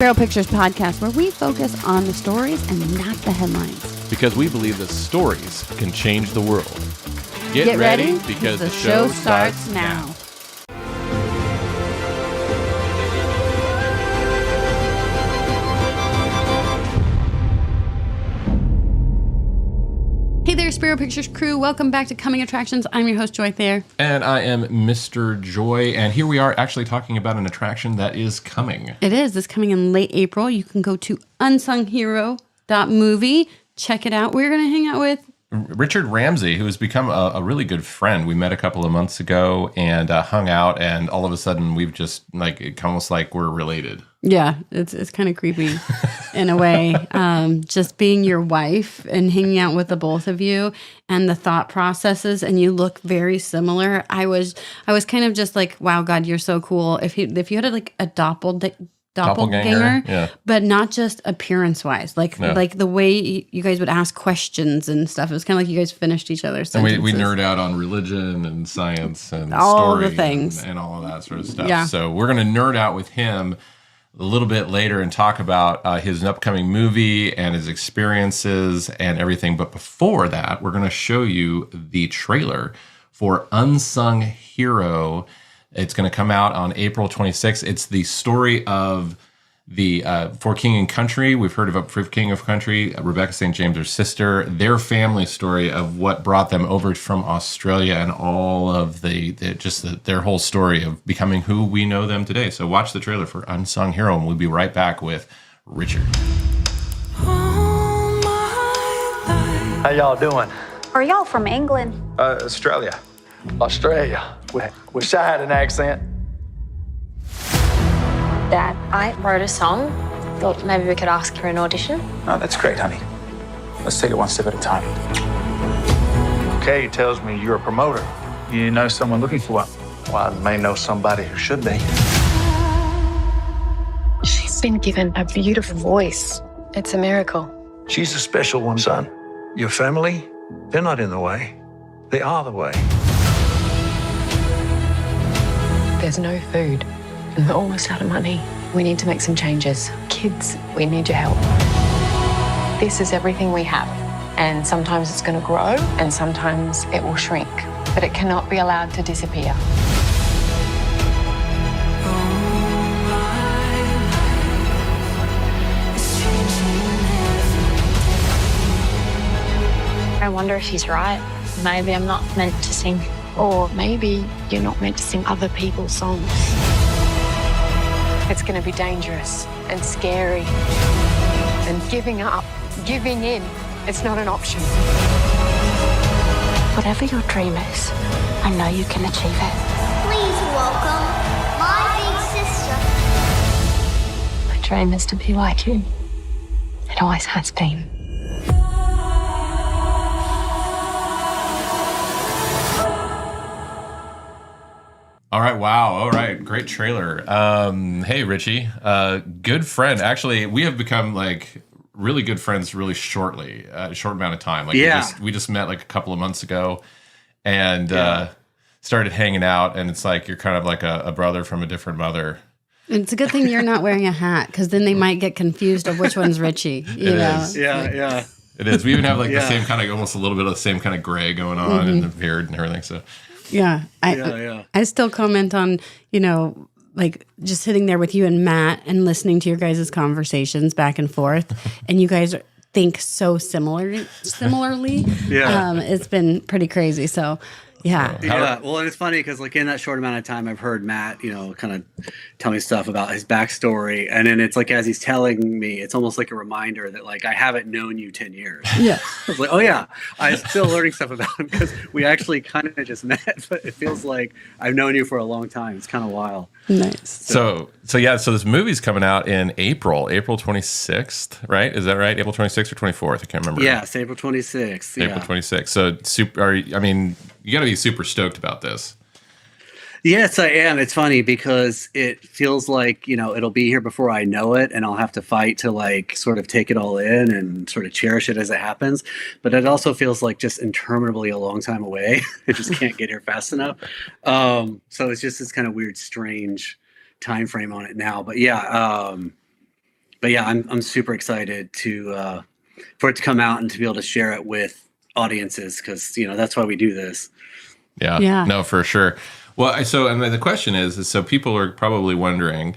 Speropictures podcast, where we focus on the stories and not the headlines. Because we believe that stories can change the world. Get ready because the show starts now. Hey there, Speropictures crew. Welcome back to Coming Attractions. I'm your host, Joy Thayer. And I am Mr. Joy, and here we are actually talking about an attraction that is coming. It is. It's coming in late April. You can go to UNSUNGHERO.movie. Check it out. We're going to hang out with Richard Ramsey, who has become a really good friend. We met a couple of months ago and hung out, and all of a sudden we've just, it's almost like we're related. Yeah, it's kind of creepy in a way. Just being your wife and hanging out with the both of you and the thought processes, and you look very similar. I was kind of just like, wow, God, you're so cool. If you had like a doppelganger, yeah. But not just appearance-wise, like the way you guys would ask questions and stuff. It was kind of like you guys finished each other's sentences. And we nerd out on religion and science and all story the things and all of that sort of stuff. Yeah. So we're going to nerd out with him a little bit later and talk about his upcoming movie and his experiences and everything. But before that, we're going to show you the trailer for Unsung Hero. It's going to come out on April 26th. It's the story of the For King and Country. We've heard of For King of Country, Rebecca St. James, her sister, their family story of what brought them over from Australia and all of their whole story of becoming who we know them today. So watch the trailer for Unsung Hero, and we'll be right back with Richard. How y'all doing? Are y'all from England? Australia. Australia. Wish I had an accent. Dad, I wrote a song. Thought maybe we could ask for an audition. Oh, that's great, honey. Let's take it one step at a time. Kay tells me you're a promoter. You know someone looking for one. Well, I may know somebody who should be. She's been given a beautiful voice. It's a miracle. She's a special one, son. Your family, they're not in the way. They are the way. There's no food, and we're almost out of money. We need to make some changes. Kids, we need your help. This is everything we have, and sometimes it's going to grow, and sometimes it will shrink, but it cannot be allowed to disappear. I wonder if he's right. Maybe I'm not meant to sing. Or maybe you're not meant to sing other people's songs. It's going to be dangerous and scary. And giving up, giving in, it's not an option. Whatever your dream is, I know you can achieve it. Please welcome my big sister. My dream is to be like you. It always has been. All right. Wow. All right. Great trailer. Hey, Richie. Good friend. Actually, we have become like really good friends really shortly, a short amount of time. Like we just met like a couple of months ago and started hanging out. And it's like you're kind of like a brother from a different mother. It's a good thing you're not wearing a hat, because then they might get confused of which one's Richie. You know? Yeah. It is. We even have like the same kind of, almost a little bit of the same kind of gray going on in the beard and everything. So. Yeah. I still comment on, like just sitting there with you and Matt and listening to your guys' conversations back and forth. And you guys think so similarly. It's been pretty crazy. So, yeah. Yeah. Well, and it's funny because like in that short amount of time, I've heard Matt, kind of tell me stuff about his backstory. And then it's like, as he's telling me, it's almost like a reminder that like, I haven't known you 10 years. Yeah. I was like, oh yeah, I'm still learning stuff about him because we actually kind of just met, but it feels like I've known you for a long time. It's kind of wild. Nice. So this movie's coming out in April 26th, right? Is that right? April 26th or 24th? I can't remember. Yes, April 26th. April 26th. So you got to be super stoked about this. Yes, I am. It's funny because it feels like, it'll be here before I know it, and I'll have to fight to like sort of take it all in and sort of cherish it as it happens. But it also feels like just interminably a long time away. I just can't get here fast enough. So it's just this kind of weird, strange time frame on it now. But yeah, but yeah, I'm super excited to for it to come out and to be able to share it with audiences, because that's why we do this. Yeah. No, for sure. Well, so and the question is so people are probably wondering,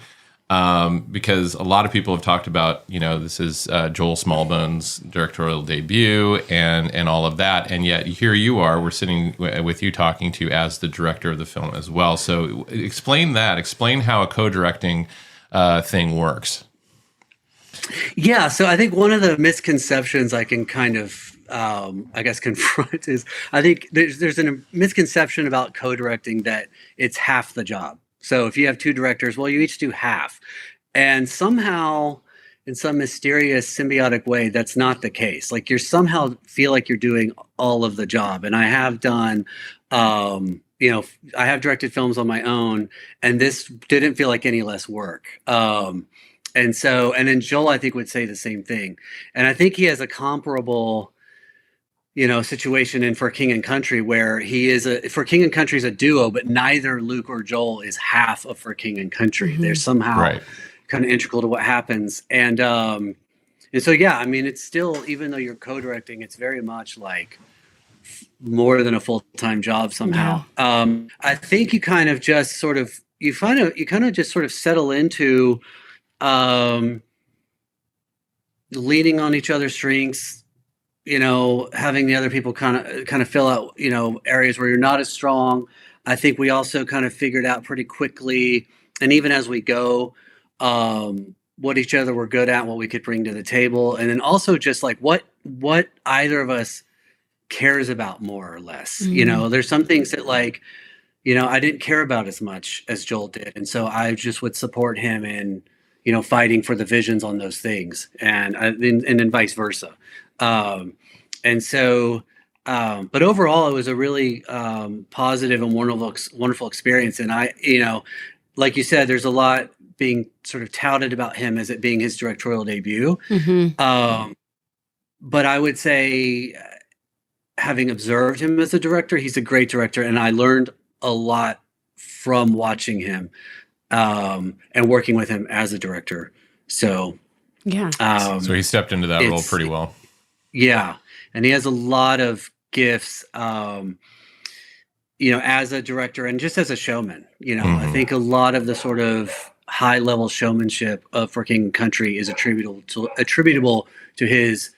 because a lot of people have talked about, this is Joel Smallbone's directorial debut and all of that, and yet here you are, we're sitting with you talking to you as the director of the film as well. So explain how a co-directing thing works. Yeah, so I think one of the misconceptions I can kind of, I guess, confront is I think there's a misconception about co-directing that it's half the job. So if you have two directors, well, you each do half. And somehow, in some mysterious symbiotic way, that's not the case. Like you somehow feel like you're doing all of the job. And I have done, I have directed films on my own, and this didn't feel like any less work. And then Joel, I think, would say the same thing. And I think he has a comparable, situation in For King and Country, where For King and Country is a duo, but neither Luke or Joel is half of For King and Country. They're somehow kind of integral to what happens. And so, yeah, I mean, it's still, even though you're co-directing, it's very much like more than a full-time job somehow. Yeah. I think you kind of just sort of, just sort of settle into leaning on each other's strengths, having the other people kind of fill out, areas where you're not as strong. I think we also kind of figured out pretty quickly, and even as we go, what each other were good at, what we could bring to the table. And then also just like what either of us cares about more or less. There's some things that like, I didn't care about as much as Joel did. And so I just would support him in, fighting for the visions on those things, and then vice versa. But overall, it was a really positive and wonderful experience. And I, like you said, there's a lot being sort of touted about him as it being his directorial debut. But I would say, having observed him as a director, he's a great director, and I learned a lot from watching him. And working with him as a director. So, yeah. So he stepped into that role pretty well. Yeah. And he has a lot of gifts, as a director and just as a showman. I think a lot of the sort of high level showmanship of For King and Country is attributable to his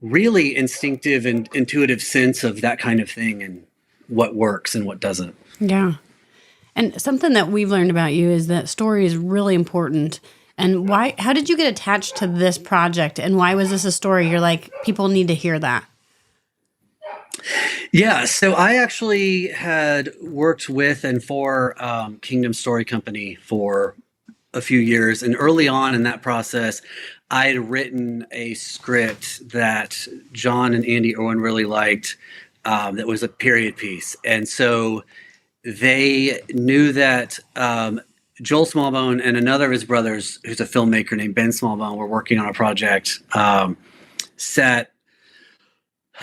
really instinctive and intuitive sense of that kind of thing and what works and what doesn't. Yeah. And something that we've learned about you is that story is really important. And how did you get attached to this project? And why was this a story you're like, people need to hear that? Yeah, so I actually had worked with and for Kingdom Story Company for a few years. And early on in that process, I had written a script that John and Andy Irwin really liked, that was a period piece. And so they knew that Joel Smallbone and another of his brothers, who's a filmmaker named Ben Smallbone, were working on a project set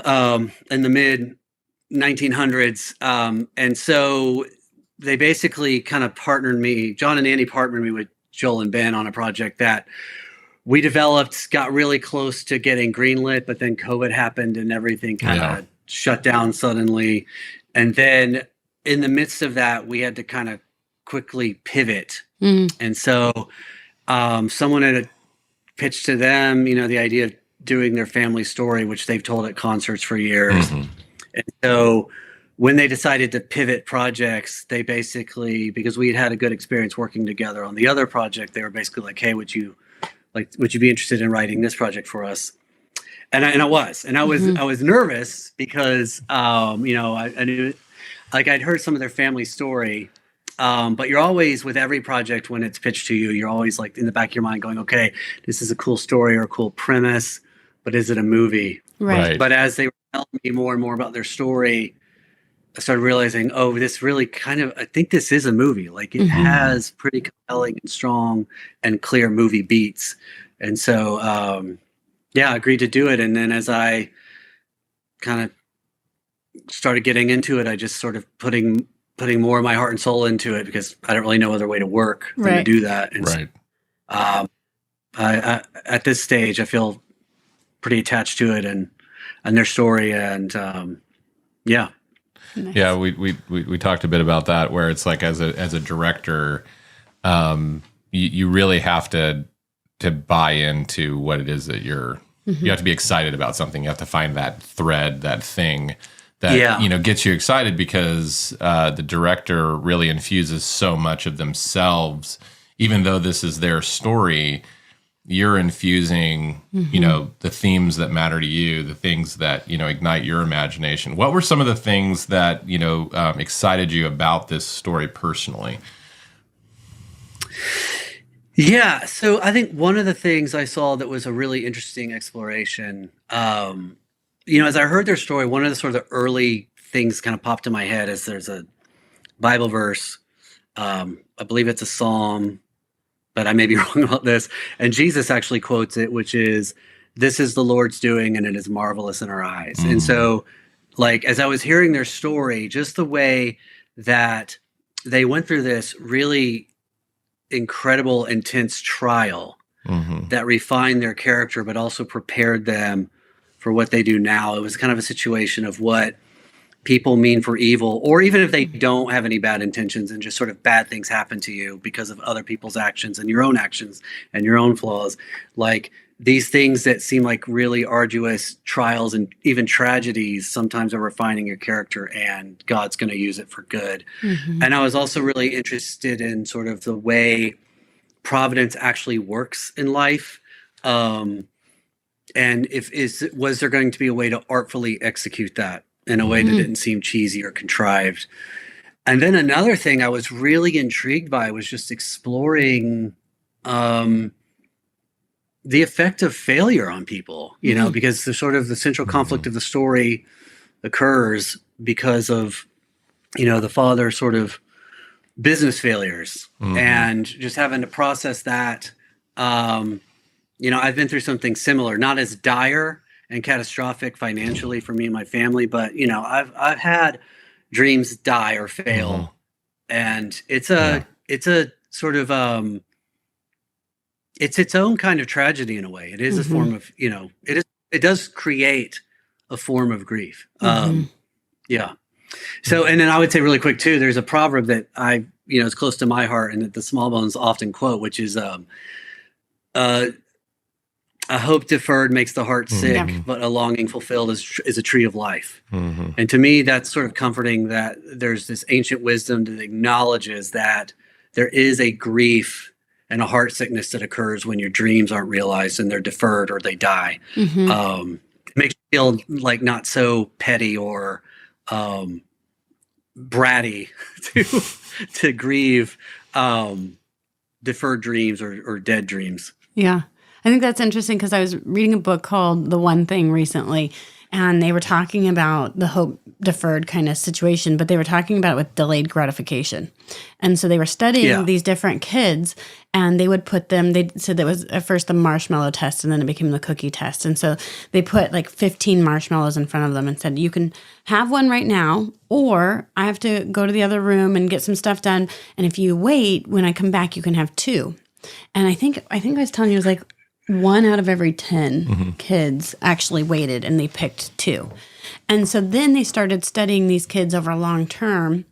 in the mid 1900s. And so they basically kind of John and Andy partnered me with Joel and Ben on a project that we developed, got really close to getting greenlit, but then COVID happened and everything kind of shut down suddenly. And then in the midst of that, we had to kind of quickly pivot. And so someone had pitched to them, the idea of doing their family story, which they've told at concerts for years. And so when they decided to pivot projects, they basically, because we had a good experience working together on the other project, they were basically like, hey, would you be interested in writing this project for us? And I was nervous because, I knew, like, I'd heard some of their family story, but you're always, with every project, when it's pitched to you, you're always like in the back of your mind going, okay, this is a cool story or a cool premise, but is it a movie? Right. But as they were telling me more and more about their story, I started realizing, this really I think this is a movie. Like, it has pretty compelling and strong and clear movie beats. And so, I agreed to do it. And then as I kind of started getting into it, I just sort of putting more of my heart and soul into it, because I don't really know other way to work than to do that. And so, at this stage, I feel pretty attached to it and their story. And yeah. Nice. Yeah, we talked a bit about that, where it's like as a director, you really have to buy into what it is that you have to be excited about something. You have to find that thread, that thing that gets you excited, because the director really infuses so much of themselves. Even though this is their story, you're infusing the themes that matter to you, the things that ignite your imagination. What were some of the things that excited you about this story personally? Yeah, so I think one of the things I saw that was a really interesting exploration, as I heard their story, one of the sort of early things kind of popped in my head is there's a Bible verse, I believe it's a Psalm, but I may be wrong about this, and Jesus actually quotes it, which is, "This is the Lord's doing, and it is marvelous in our eyes." Mm-hmm. And so, like, as I was hearing their story, just the way that they went through this really incredible, intense trial that refined their character, but also prepared them for what they do now. It was kind of a situation of what people mean for evil, or even if they don't have any bad intentions and just sort of bad things happen to you because of other people's actions and your own actions and your own flaws. Like, these things that seem like really arduous trials and even tragedies sometimes are refining your character, and God's going to use it for good. And I was also really interested in sort of the way providence actually works in life. And was there going to be a way to artfully execute that in a way that didn't seem cheesy or contrived? And then another thing I was really intrigued by was just exploring the effect of failure on people, because the sort of the central conflict of the story occurs because of, the father's sort of business failures and just having to process that. I've been through something similar, not as dire and catastrophic financially for me and my family, but I've had dreams die or fail, and it's a sort of it's its own kind of tragedy in a way. It is a form of it does create a form of grief. Yeah. So, and then I would say really quick too, there's a proverb that is close to my heart and that the Smallbones often quote, which is a hope deferred makes the heart sick, but a longing fulfilled is a tree of life. And to me, that's sort of comforting, that there's this ancient wisdom that acknowledges that there is a grief and a heart sickness that occurs when your dreams aren't realized and they're deferred or they die. It makes you feel like not so petty or bratty to grieve deferred dreams or dead dreams. Yeah. I think that's interesting, because I was reading a book called The One Thing recently, and they were talking about the hope deferred kind of situation, but they were talking about it with delayed gratification. And so they were studying these different kids, and they would put them, they said that was at first the marshmallow test, and then it became the cookie test. And so they put like 15 marshmallows in front of them and said, you can have one right now, or I have to go to the other room and get some stuff done. And if you wait, when I come back, you can have 2. And I think I was telling you, it was like 1 out of every 10 kids actually waited, and they picked 2. And so then they started studying these kids over long term,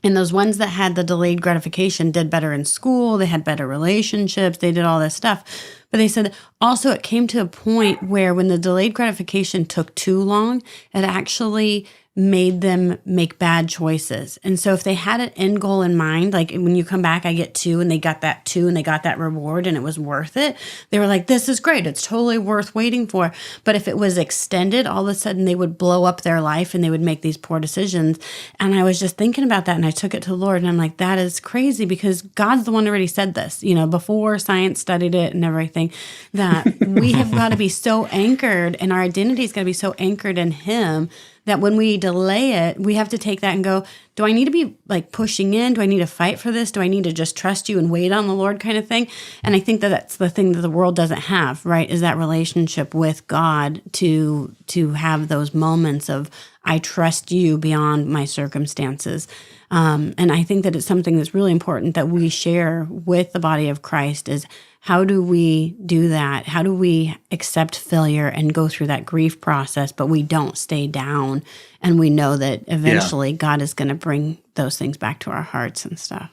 and those ones that had the delayed gratification did better in school, they had better relationships, they did all this stuff. But they said also it came to a point where when the delayed gratification took too long, it actually made them make bad choices. And so if they had an end goal in mind, like when you come back, I get 2, and they got that 2 and they got that reward and it was worth it, they were like, this is great. It's totally worth waiting for. But if it was extended, all of a sudden they would blow up their life and they would make these poor decisions. And I was just thinking about that, and I took it to the Lord, and I'm like, that is crazy, because God's the one who already said this, before science studied it and everything, that we have got to be so anchored, and our identity's got to be so anchored in Him, that when we delay it, we have to take that and go, do I need to be like pushing in? Do I need to fight for this? Do I need to just trust you and wait on the Lord kind of thing? And I think that that's the thing that the world doesn't have, right? Is that relationship with God to have those moments of, I trust you beyond my circumstances. And I think that it's something that's really important that we share with the body of Christ is how do we do that? How do we accept failure and go through that grief process, but we don't stay down and we know that eventually God is going to bring those things back to our hearts and stuff.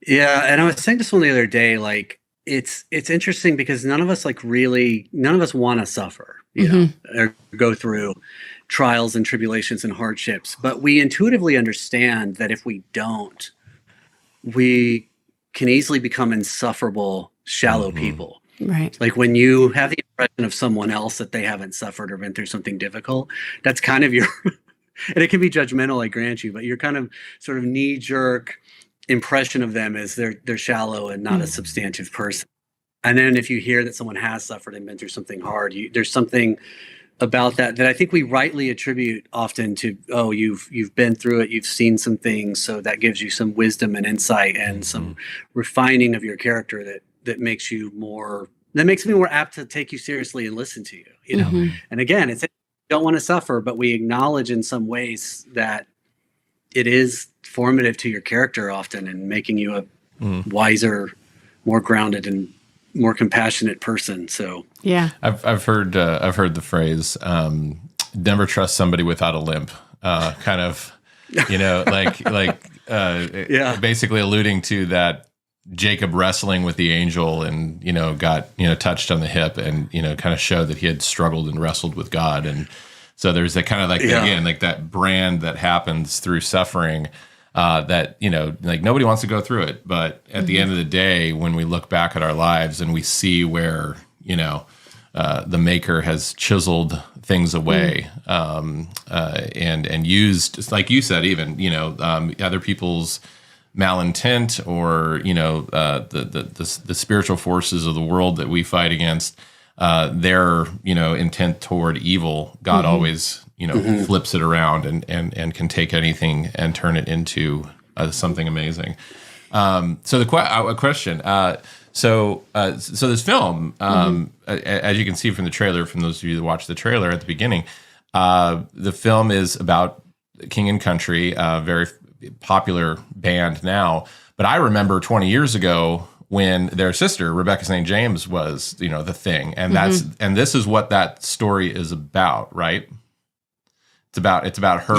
Yeah, and I was saying this one the other day, like it's interesting because none of us want to suffer, you know, or go through trials and tribulations and hardships, but we intuitively understand that if we don't, we can easily become insufferable, shallow people. Right. Like when you have the impression of someone else that they haven't suffered or been through something difficult, that's kind of your, and it can be judgmental, I grant you, but your kind of sort of knee-jerk impression of them is they're shallow and not a substantive person. And then if you hear that someone has suffered and been through something hard, there's something about that I think we rightly attribute often to, oh, you've been through it, you've seen some things, so that gives you some wisdom and insight and some refining of your character that makes me more apt to take you seriously and listen to you, you know. And again, it's don't want to suffer, but we acknowledge in some ways that it is formative to your character often and making you a wiser, more grounded and more compassionate person. So yeah, I've heard the phrase never trust somebody without a limp, kind of, you know, basically alluding to that Jacob wrestling with the angel and, you know, got, you know, touched on the hip and, you know, kind of showed that he had struggled and wrestled with God. And so there's that kind of like, again, like that brand that happens through suffering, that, you know, like nobody wants to go through it. But at the end of the day, when we look back at our lives and we see where, you know, the Maker has chiseled things away, and used, like you said, even, you know, other people's malintent or, you know, the spiritual forces of the world that we fight against, their, you know, intent toward evil, God always, you know, flips it around and can take anything and turn it into something amazing. So a question. So this film, as you can see from the trailer, from those of you that watched the trailer at the beginning, the film is about King and Country, a very popular band now. But I remember 20 years ago when their sister, Rebecca St. James, was, you know, the thing. And and this is what that story is about, right? It's about her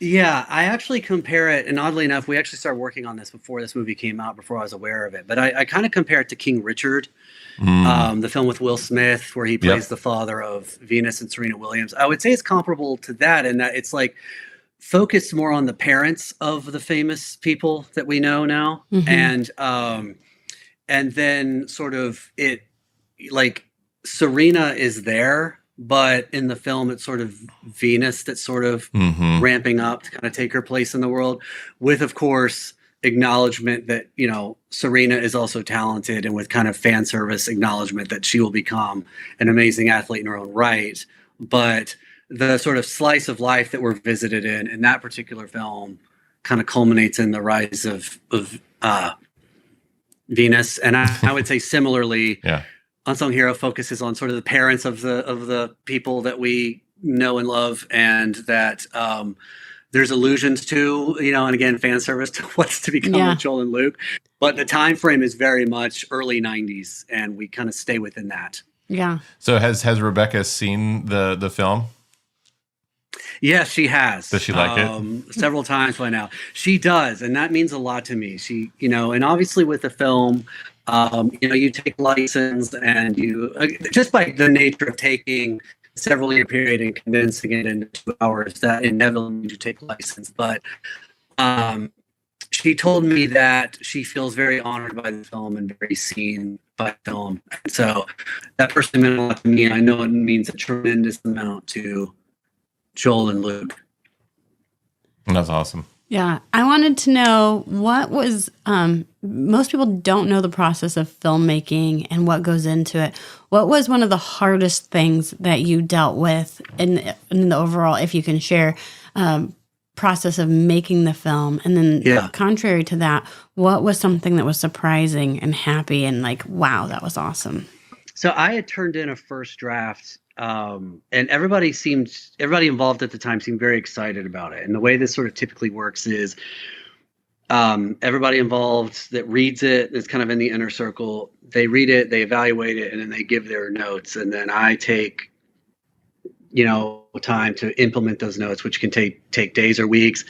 I actually compare it, and oddly enough, we actually started working on this before this movie came out, before I was aware of it. But I kind of compare it to King Richard, the film with Will Smith, where he plays the father of Venus and Serena Williams. I would say it's comparable to that in that it's like focused more on the parents of the famous people that we know now, and then sort of it, like Serena is there, but in the film it's sort of Venus that's sort of ramping up to kind of take her place in the world, with, of course, acknowledgement that, you know, Serena is also talented, and with kind of fan service acknowledgement that she will become an amazing athlete in her own right. But the sort of slice of life that we're visited in that particular film kind of culminates in the rise of Venus. And I would say similarly, Unsung Hero focuses on sort of the parents of the people that we know and love, and that there's allusions to, you know, and again, fan service to what's to become of Joel and Luke. But the time frame is very much early 90s, and we kind of stay within that. Yeah. So has Rebecca seen the film? Yes, she has. Does she like it? Several times by now. She does, and that means a lot to me. She, you know, and obviously with the film, you know, you take license, and you just by the nature of taking a several year period and condensing it into 2 hours, that inevitably means you take license. But she told me that she feels very honored by the film and very seen by the film. And so that personally meant a lot to me. I know it means a tremendous amount to Joel and Luke. That's awesome. Yeah. I wanted to know what was, most people don't know the process of filmmaking and what goes into it. What was one of the hardest things that you dealt with in the overall, if you can share, process of making the film? And then contrary to that, what was something that was surprising and happy and like, wow, that was awesome? So I had turned in a first draft and everybody involved at the time seemed very excited about it. And the way this sort of typically works is everybody involved that reads it is kind of in the inner circle. They read it, they evaluate it, and then they give their notes. And then I take, time to implement those notes, which can take days or weeks.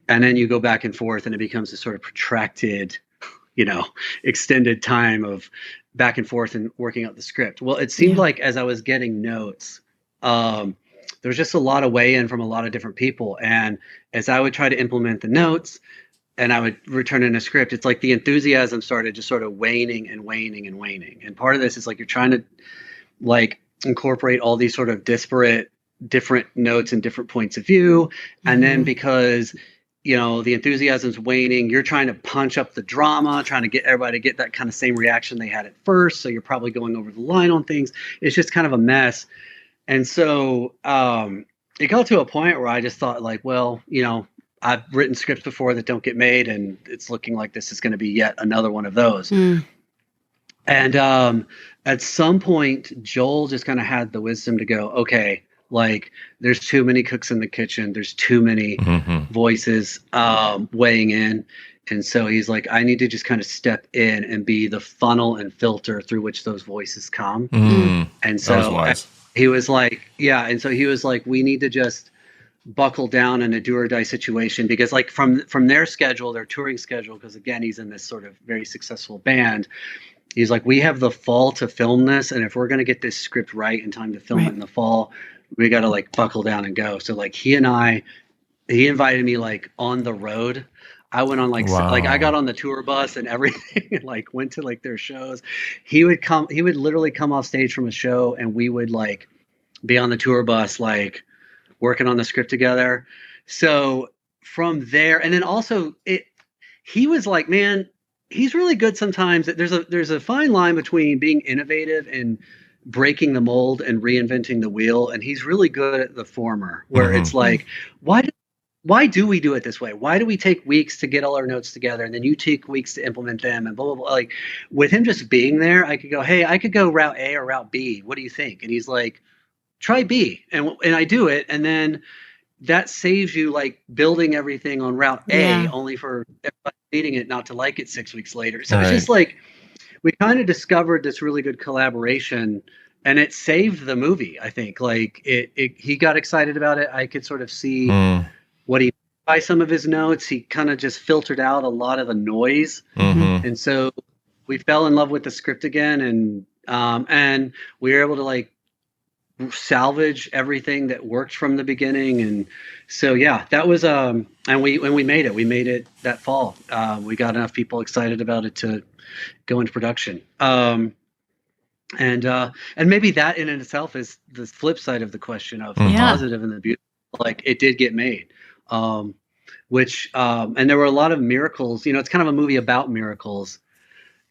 And then you go back and forth, and it becomes a sort of protracted, extended time of back and forth and working out the script. Well, it seemed like as I was getting notes, there was just a lot of weigh-in from a lot of different people. And as I would try to implement the notes and I would return in a script, it's like the enthusiasm started just sort of waning and waning and waning. And part of this is like you're trying to like incorporate all these sort of disparate different notes and different points of view. And then because the enthusiasm's waning, you're trying to punch up the drama, trying to get everybody to get that kind of same reaction they had at first. So you're probably going over the line on things. It's just kind of a mess. And so it got to a point where I just thought like, well, I've written scripts before that don't get made, and it's looking like this is going to be yet another one of those. And at some point, Joel just kind of had the wisdom to go, okay, like there's too many cooks in the kitchen. There's too many voices weighing in. And so he's like, I need to just kind of step in and be the funnel and filter through which those voices come. And so he was like, and so he was like, we need to just buckle down in a do or die situation, because like from their schedule, their touring schedule, because again, he's in this sort of very successful band. He's like, we have the fall to film this. And if we're going to get this script right in time to film it in the fall, we got to like buckle down and go. So like he invited me like on the road. I went on like I got on the tour bus and everything and like went to like their shows. He would literally come off stage from a show and we would like be on the tour bus, like working on the script together. So from there, and then also he was like, man, he's really good sometimes. There's a fine line between being innovative and breaking the mold and reinventing the wheel. And he's really good at the former, where it's like, why do we do it this way? Why do we take weeks to get all our notes together and then you take weeks to implement them and blah, blah, blah. Like with him just being there, I could go, hey, I could go route A or route B. What do you think? And he's like, try B. And I do it. And then that saves you like building everything on route A only for everybody reading it not to like it 6 weeks later. So it's just like, we kind of discovered this really good collaboration, and it saved the movie. I think like he got excited about it. I could sort of see what he by some of his notes. He kind of just filtered out a lot of the noise. And so we fell in love with the script again. And we were able to like salvage everything that worked from the beginning. And so, that was, and we made it that fall. We got enough people excited about it to go into production. And maybe that in itself is the flip side of the question of the positive and the beautiful. Like it did get made, which, and there were a lot of miracles, it's kind of a movie about miracles.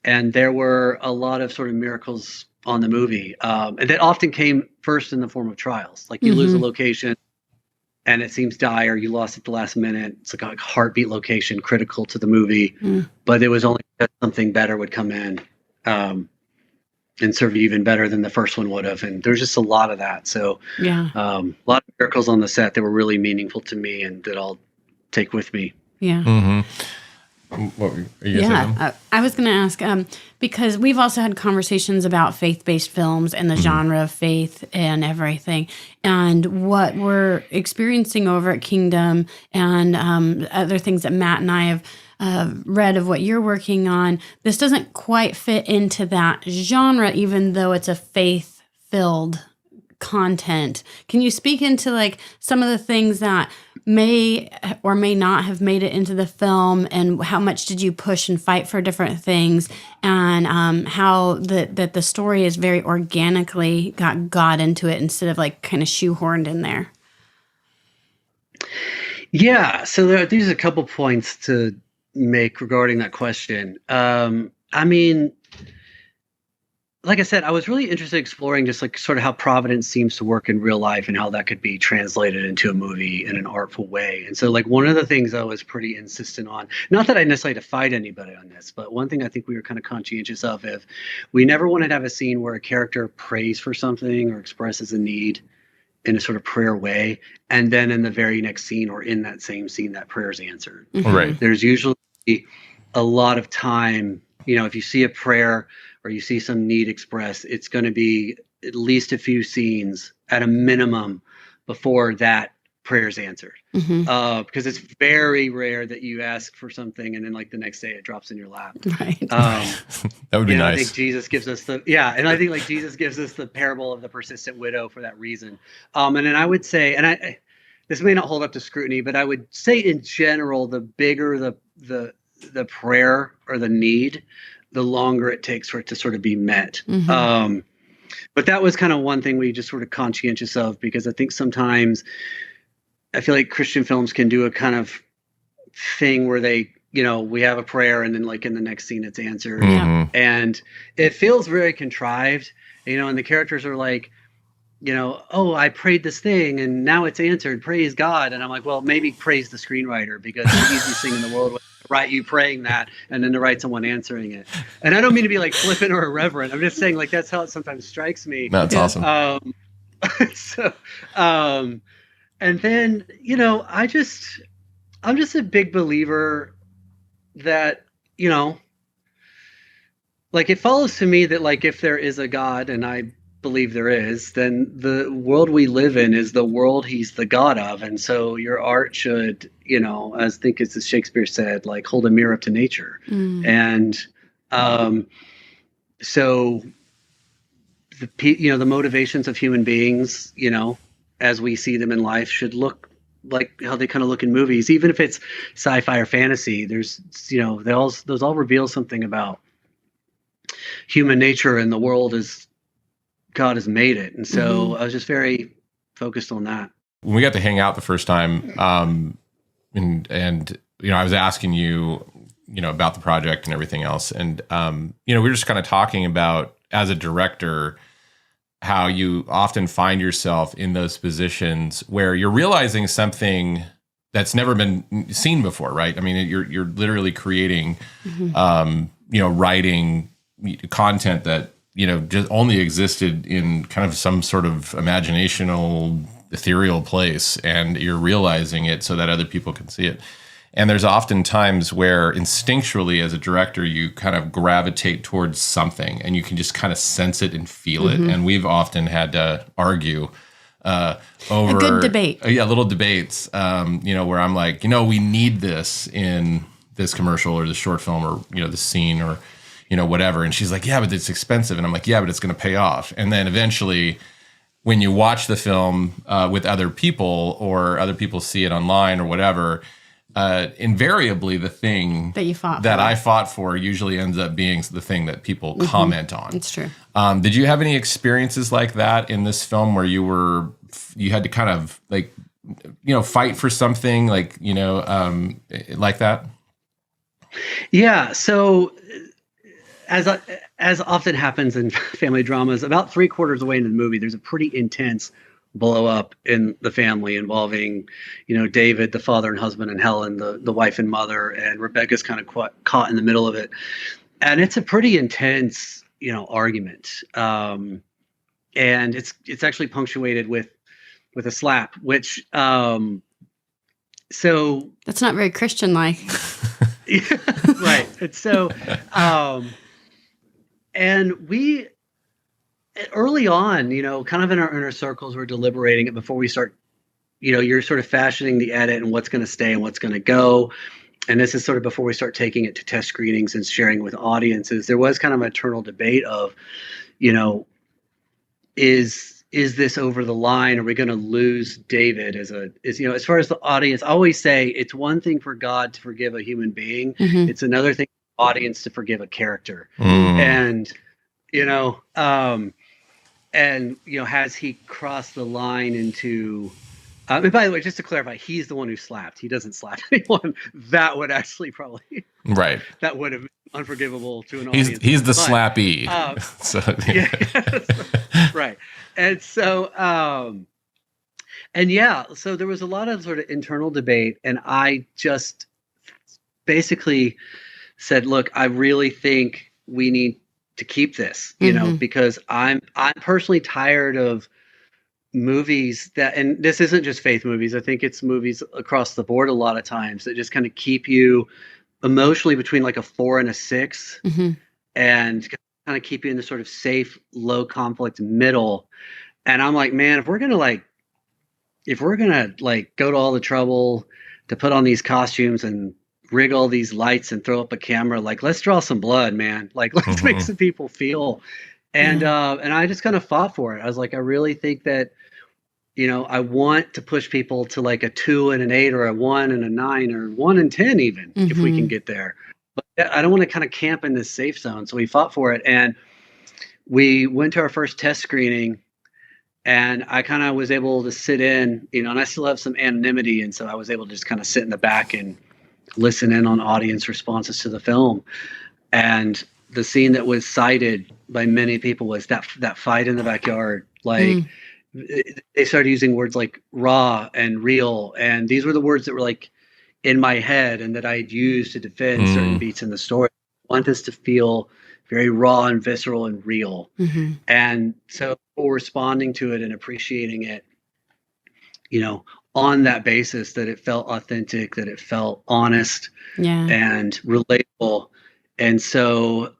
And there were a lot of sort of miracles on the movie. And that often came first in the form of trials. Like you lose a location and it seems dire. You lost at the last minute. It's like a heartbeat location critical to the movie, but it was only that something better would come in and serve you even better than the first one would have. And there's just a lot of that. So a lot of miracles on the set that were really meaningful to me and that I'll take with me. What were you saying? I was going to ask, because we've also had conversations about faith-based films and the genre of faith and everything, and what we're experiencing over at Kingdom and other things that Matt and I have read of what you're working on. This doesn't quite fit into that genre, even though it's a faith-filled content. Can you speak into like some of the things that may or may not have made it into the film, and how much did you push and fight for different things, and how that the story is very organically got into it instead of like kind of shoehorned in there? So there's a couple points to make regarding that question. I mean, like I said, I was really interested in exploring just like sort of how providence seems to work in real life and how that could be translated into a movie in an artful way. And so like one of the things I was pretty insistent on, not that I necessarily defied anybody on this, but one thing I think we were kind of conscientious of, if we never wanted to have a scene where a character prays for something or expresses a need in a sort of prayer way, and then in the very next scene or in that same scene, that prayer is answered. Right. There's usually a lot of time, if you see a prayer or you see some need expressed, it's going to be at least a few scenes at a minimum before that prayer is answered. Because it's very rare that you ask for something and then like the next day it drops in your lap. Right. That would be nice. I think Jesus gives us and I think like Jesus gives us the parable of the persistent widow for that reason. And then I would say, and this may not hold up to scrutiny, but I would say in general, the bigger the prayer or the need, the longer it takes for it to sort of be met. But that was kind of one thing we just sort of conscientious of, because I think sometimes I feel like Christian films can do a kind of thing where they, we have a prayer and then like in the next scene it's answered. And it feels very contrived, and the characters are like, oh, I prayed this thing and now it's answered. Praise God. And I'm like, well, maybe praise the screenwriter, because the easiest thing in the world was to write you praying that and then to write someone answering it. And I don't mean to be like flippant or irreverent. I'm just saying like that's how it sometimes strikes me. That's awesome. And then, I'm just a big believer that, like it follows to me that like if there is a God, and I believe there is, then the world we live in is the world he's the God of. And so your art should, as Shakespeare said, like hold a mirror up to nature. And so the motivations of human beings, as we see them in life, should look like how they kind of look in movies, even if it's sci-fi or fantasy. There's, those all reveal something about human nature and the world as God has made it. And so I was just very focused on that. When we got to hang out the first time, and I was asking you, about the project and everything else. And, we were just kind of talking about, as a director, how you often find yourself in those positions where you're realizing something that's never been seen before, right? I mean, you're literally creating, writing content that, just only existed in kind of some sort of imaginational, ethereal place, and you're realizing it so that other people can see it. And there's often times where instinctually as a director, you kind of gravitate towards something and you can just kind of sense it and feel it. And we've often had to argue over a good debate. Little debates, where I'm like, we need this in this commercial or the short film or, the scene or, whatever. And she's like, yeah, but it's expensive. And I'm like, yeah, but it's going to pay off. And then eventually when you watch the film with other people or other people see it online or whatever, invariably the thing that I fought for usually ends up being the thing that people comment on. It's true. Did you have any experiences like that in this film where you had to kind of like, fight for something like, like that? Yeah. So as often happens in family dramas, about 3/4 of the way into the movie, there's a pretty intense blow up in the family involving, David, the father and husband, and Helen, the wife and mother, and Rebecca's kind of caught in the middle of it. And it's a pretty intense, argument. And it's actually punctuated with a slap, which, so that's not very Christian-like. Right. And so, and we, early on, kind of in our inner circles, we're deliberating it before we start, you're sort of fashioning the edit and what's going to stay and what's going to go. And this is sort of before we start taking it to test screenings and sharing with audiences. There was kind of an eternal debate of, is this over the line? Are we going to lose David as as far as the audience? I always say it's one thing for God to forgive a human being. It's another thing for the audience to forgive a character. And, has he crossed the line into, and by the way, just to clarify, he's the one who slapped. He doesn't slap anyone. That would actually probably, right. That would have unforgivable to an audience. He's the But, slappy. So right. And so, so there was a lot of sort of internal debate, and I just basically said, look, I really think we need to keep this, because I'm personally tired of movies that, and this isn't just faith movies, I think it's movies across the board a lot of times that just kind of keep you emotionally between like a 4 and a 6, and kind of keep you in the sort of safe, low conflict middle. And I'm like, man, if we're gonna go to all the trouble to put on these costumes and rig all these lights and throw up a camera, like, let's draw some blood, man. Like, let's make some people feel. And I just kind of fought for it. I was like, I really think that, I want to push people to like a 2 and an 8 or a 1 and a 9 or 1 and 10 even, if we can get there. But I don't want to kind of camp in this safe zone. So we fought for it. And we went to our first test screening, and I kind of was able to sit in, and I still have some anonymity. And so I was able to just kind of sit in the back and listen in on audience responses to the film. And the scene that was cited by many people was that fight in the backyard. Like, they started using words like raw and real. And these were the words that were like in my head and that I'd used to defend certain beats in the story. I want this to feel very raw and visceral and real. And so people were responding to it and appreciating it, on that basis, that it felt authentic, that it felt honest and relatable. And so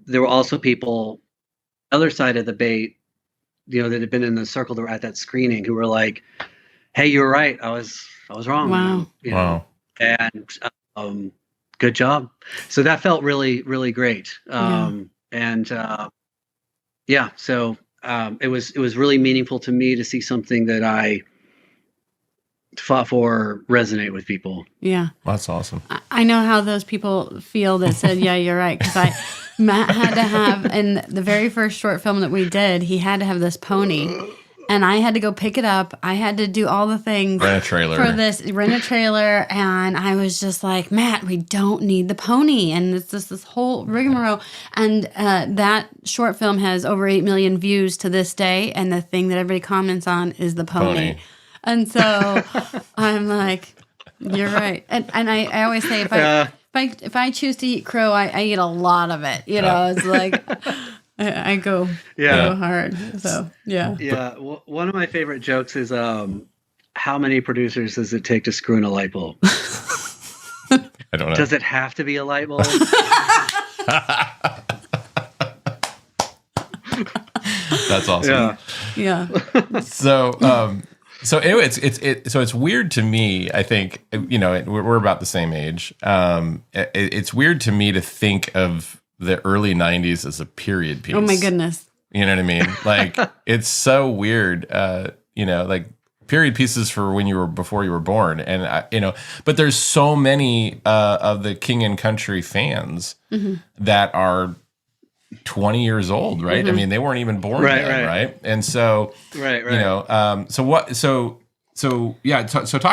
there were also people, other side of the debate, that had been in the circle that were at that screening, who were like, "Hey, you were right. I was wrong." Wow. Wow. And good job. So that felt really, really great. So it was really meaningful to me to see something that I fought for resonate with people. Yeah. That's awesome. I know how those people feel that said, yeah, you're right. Because Matt had to have, in the very first short film that we did, he had to have this pony. And I had to go pick it up. I had to do all the things. Rent a trailer. Rent a trailer. And I was just like, Matt, we don't need the pony. And it's just this whole rigmarole. And that short film has over 8 million views to this day. And the thing that everybody comments on is the pony. And so I'm like, you're right. And I always say, if I choose to eat crow, I eat a lot of it. It's like I go hard. So yeah. Well, one of my favorite jokes is how many producers does it take to screw in a light bulb? I don't know. Does it have to be a light bulb? That's awesome. Yeah. So it's weird to me. I think we're about the same age. It's weird to me to think of the early '90s as a period piece. Oh my goodness! You know what I mean? Like, it's so weird. Like period pieces for before you were born, and But there's so many of the King and Country fans that are 20 years old, right? I mean, they weren't even born then, right? And so, so talk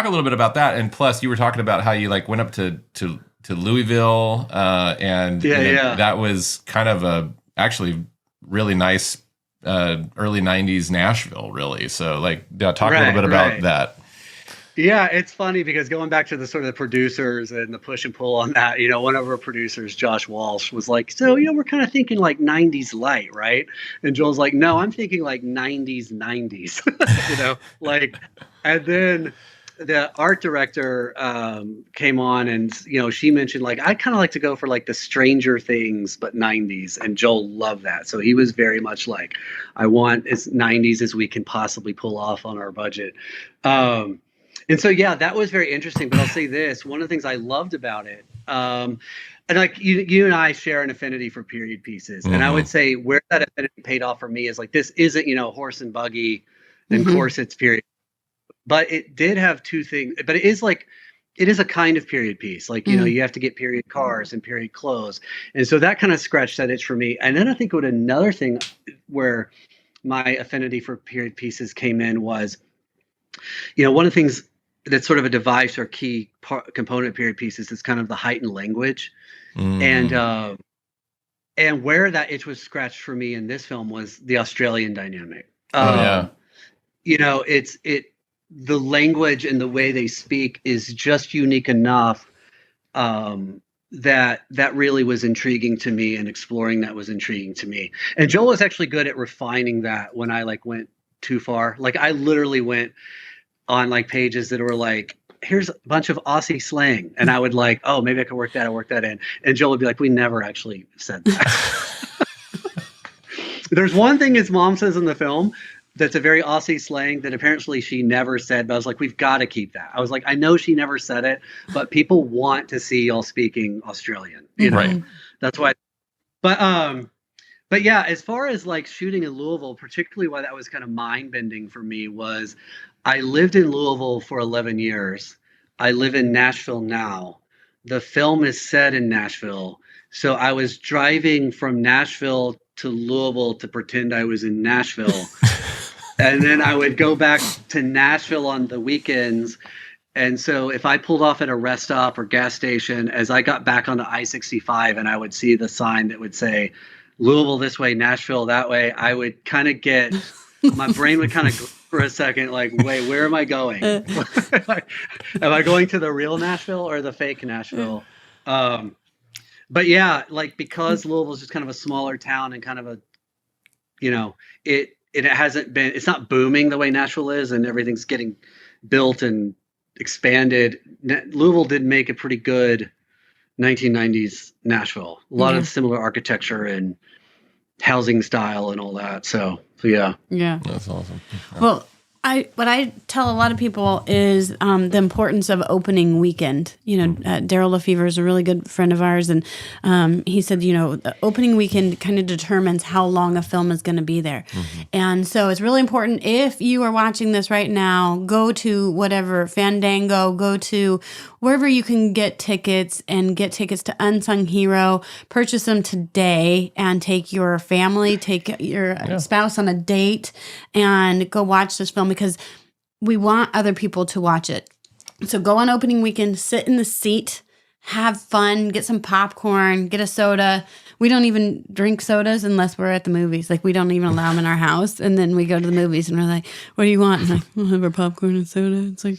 a little bit about that. And plus, you were talking about how you went up to Louisville, and that was kind of a actually really nice early 90s Nashville, really. So talk a little bit about that. Yeah, it's funny because going back to the sort of the producers and the push and pull on that, one of our producers, Josh Walsh, was like, so, we're kind of thinking like 90s light, right? And Joel's like, no, I'm thinking like 90s. And then the art director came on and, she mentioned I kind of like to go for the Stranger Things, but 90s. And Joel loved that. So he was very much like, I want as 90s as we can possibly pull off on our budget. And so, that was very interesting. But I'll say this, one of the things I loved about it, and you and I share an affinity for period pieces. And I would say where that affinity paid off for me is this isn't, horse and buggy and corsets period. But it did have two things. But it is a kind of period piece. You have to get period cars and period clothes. And so that kind of scratched that itch for me. And then I think another thing where my affinity for period pieces came in was, one of the things that's sort of a device or key component period pieces is kind of the heightened language. And where that itch was scratched for me in this film was the Australian dynamic. You know, the language and the way they speak is just unique enough that really was intriguing to me, and exploring that was intriguing to me. And Joel was actually good at refining that when I like went too far. Like I literally went on like pages that were like, here's a bunch of Aussie slang. And I would like, oh, maybe I could work that in. And Joel would be like, we never actually said that. There's one thing his mom says in the film that's a very Aussie slang that apparently she never said, but I was like, we've got to keep that. I was like, I know she never said it, but people want to see y'all speaking Australian. You know? Right. That's why. But yeah, as far as like shooting in Louisville, particularly why that was kind of mind-bending for me was I lived in Louisville for 11 years. I live in Nashville now. The film is set in Nashville. So I was driving from Nashville to Louisville to pretend I was in Nashville. And then I would go back to Nashville on the weekends. And so if I pulled off at a rest stop or gas station, as I got back onto I-65 and I would see the sign that would say Louisville this way, Nashville that way, I would kind of get, my brain would kind of go for a second, like, wait, where am I going? Am I going to the real Nashville or the fake Nashville? But yeah, like, because Louisville is just kind of a smaller town and kind of a, you know, it hasn't been, it's not booming the way Nashville is, and everything's getting built and expanded. Louisville did make a pretty good 1990s Nashville. A lot of similar architecture and housing style and all that. So yeah. Yeah. That's awesome. Well, what I tell a lot of people is the importance of opening weekend. You know, Daryl Lefevre is a really good friend of ours, and he said, you know, the opening weekend kind of determines how long a film is going to be there. And so it's really important, if you are watching this right now, go to whatever, Fandango, go to wherever you can get tickets, and get tickets to Unsung Hero. Purchase them today and take your family, take your spouse on a date, and go watch this film, because we want other people to watch it. So go on opening weekend, sit in the seat, have fun, get some popcorn, get a soda. We don't even drink sodas unless we're at the movies. Like, we don't even allow them in our house. And then we go to the movies and we're like, what do you want? And like, we'll have our popcorn and soda. It's like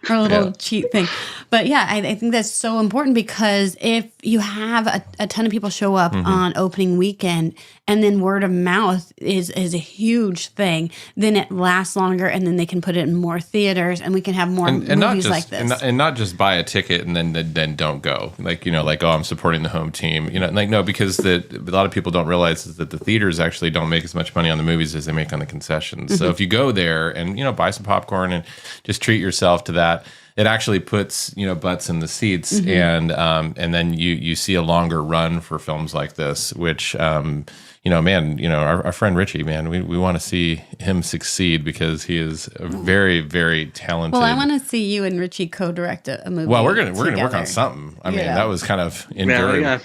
our little cheat thing. But yeah, I think that's so important, because if you have a ton of people show up on opening weekend, and then word of mouth is a huge thing, then it lasts longer, and then they can put it in more theaters, and we can have more movies like this. And not just buy a ticket and then don't go. Like, you know, like, oh, I'm supporting the home team. You know, like, no, because a lot of people don't realize is that the theaters actually don't make as much money on the movies as they make on the concessions. So if you go there and, you know, buy some popcorn and just treat yourself to that, it actually puts, you know, butts in the seats, and then you see a longer run for films like this, which, you know, man, you know, our friend Richie, man, we want to see him succeed, because he is a very, very talented. Well, I want to see you and Richie co-direct a movie. Well, we're gonna work on something. I mean, that was kind of enduring.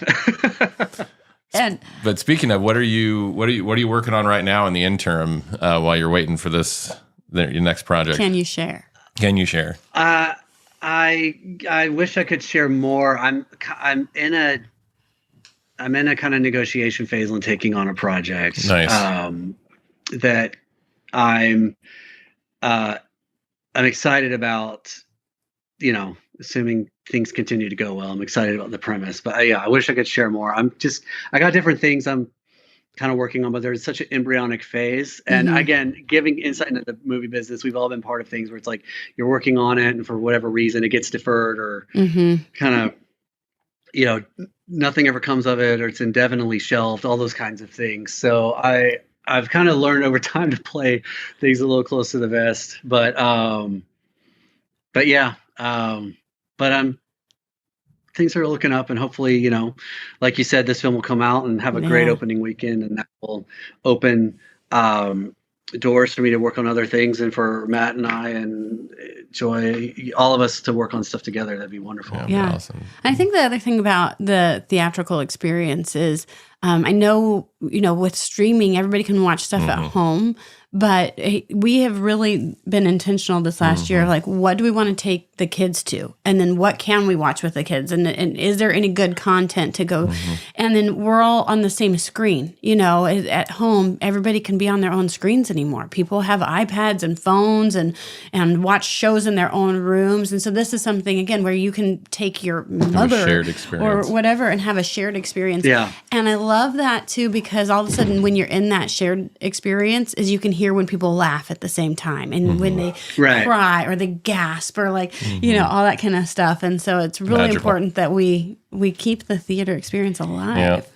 But speaking of, what are you working on right now in the interim, while you're waiting for your next project? Can you share? I wish I could share more. I'm in a kind of negotiation phase on taking on a project. Nice. That I'm excited about, you know, assuming things continue to go well. I'm excited about the premise, but I wish I could share more. I got different things I'm kind of working on, but there's such an embryonic phase. And again, giving insight into the movie business, we've all been part of things where it's like you're working on it, and for whatever reason it gets deferred, or kind of, you know, nothing ever comes of it, or it's indefinitely shelved, all those kinds of things. So I've kind of learned over time to play things a little close to the vest, but things are looking up, and hopefully, you know, like you said, this film will come out and have a great opening weekend, and that will open doors for me to work on other things, and for Matt and I and Joy, all of us, to work on stuff together. That'd be wonderful. Yeah. Awesome. I think the other thing about the theatrical experience is I know, with streaming, everybody can watch stuff at home, but we have really been intentional this last year. Like, what do we want to take the kids to? And then what can we watch with the kids? And is there any good content to go? And then we're all on the same screen. At home, everybody can be on their own screens anymore. People have iPads and phones and watch shows in their own rooms. And so this is something, again, where you can take your mother shared experience. or whatever and have a shared experience. Yeah. And I love that too, because all of a sudden when you're in that shared experience is you can hear when people laugh at the same time and when they cry or they gasp or all that kind of stuff. And so it's really important that we keep the theater experience alive.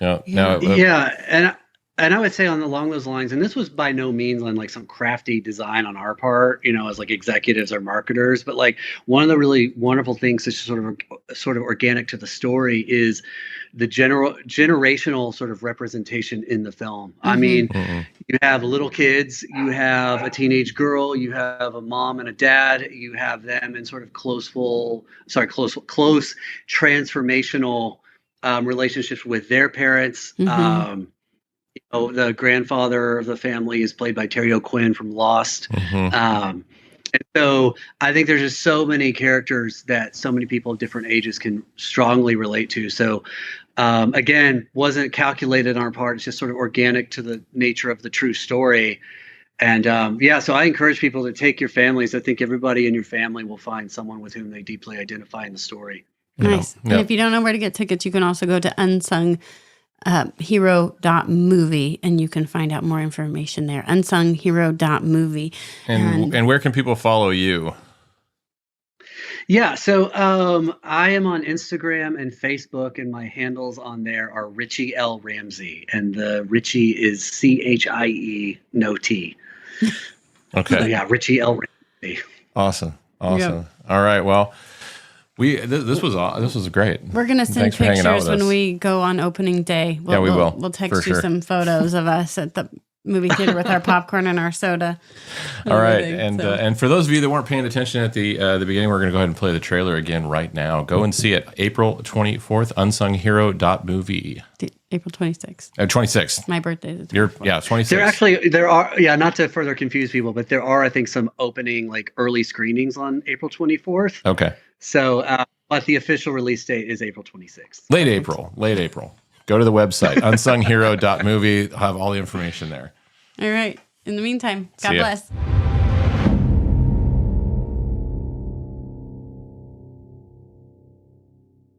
And I would say along those lines, and this was by no means on like some crafty design on our part, as like executives or marketers, but like one of the really wonderful things that's sort of organic to the story is the generational sort of representation in the film. I mean, you have little kids, you have a teenage girl, you have a mom and a dad, you have them in sort of close transformational relationships with their parents. The grandfather of the family is played by Terry O'Quinn from Lost. And so I think there's just so many characters that so many people of different ages can strongly relate to. So again, wasn't calculated on our part. It's just sort of organic to the nature of the true story. And so I encourage people to take your families. I think everybody in your family will find someone with whom they deeply identify in the story. Nice. And if you don't know where to get tickets, you can also go to UNSUNGHero.movie and you can find out more information there. UNSUNGHero.movie. And where can people follow you? Yeah, so I am on Instagram and Facebook, and my handles on there are Richie L. Ramsey, and the Richie is CHIE, no T. Okay. So yeah, Richie L. Ramsey. Awesome. All right. Well, this was great. We're gonna send pictures when we go on opening day. We will. We'll text you some photos of us at the movie theater with our popcorn and our soda. All right, and for those of you that weren't paying attention at the beginning, we're going to go ahead and play the trailer again right now. Go and see it April 24th, UnsungHero.movie. April 26th. 26th. My birthday is 26th. There are not to further confuse people, but there are, I think, some opening like early screenings on April 24th. Okay. So, but the official release date is April 26th. Late April. Go to the website, UnsungHero.movie. I'll have all the information there. All right. In the meantime, God bless.